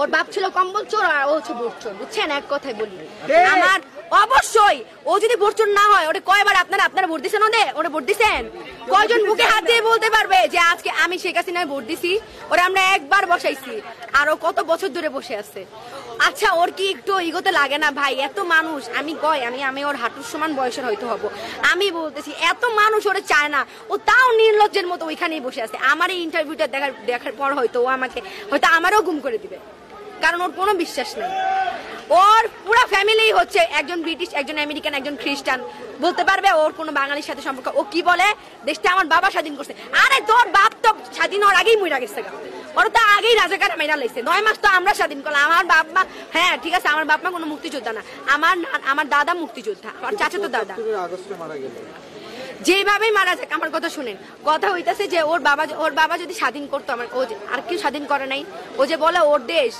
ওর বাপ ছিল কম্বল চোর আর ও হচ্ছে ভোট চোর, বুঝছেন? এক কথাই বলি আমার অবশ্যই ও যদি ভোট চোর না হয়, ওটা কয়বার আপনারা ভোট দিচ্ছেন? ওরা ভোট দিচ্ছেন? কয়জন বুকে হাত দিয়ে বলতে পারবে যে আজকে আমি শেখ হাসিনায় ভোট দিছি? ওরা আমরা একবার বসাইছি, আর ও কত বছর ধরে বসে আছে। আচ্ছা, ওর কি একটু ইগোতে লাগে না ভাই? এত মানুষ, আমি ওর হাঁটুর সমান বয়সের হয়তো হবো, আমি বলতেছি এত মানুষ ওরা চায় না, ও তাও নির্লজ্জের মতো ওইখানেই বসে আছে। আমার এই ইন্টারভিউটা দেখার পর হয়তো ও হয়তো আমারও গুম করে দিবে, কারণ ওর কোনো বিশ্বাস নেই। ওর পুরো ফ্যামিলি হচ্ছে একজন ব্রিটিশ, একজন আমেরিকান, একজন খ্রিস্টান। বলতে পারবে ওর কোনো বাঙালির সাথে সম্পর্ক? ও কি বলে, দেশটা আমার বাবা স্বাধীন করছে। আরে তোর বাপ তো স্বাধীন হওয়ার আগেই মরে গেছে, ওর তো আগেই রাজাকার মেরা লাগছে। 9 মাস তো আমরা স্বাধীন করলাম। আমার বাপ মা, হ্যাঁ ঠিক আছে, আমার বাপ মা কোনো মুক্তিযোদ্ধা না, আমার দাদা মুক্তিযোদ্ধা, আর চাচা তো দাদা। যেভাবেই মারা যাক, আমার কথা শুনেন, কথা হইতাছে যে ওর বাবা যদি স্বাধীন করতো, আর কেউ স্বাধীন করে নাই। ও যে বলে ওর দেশ।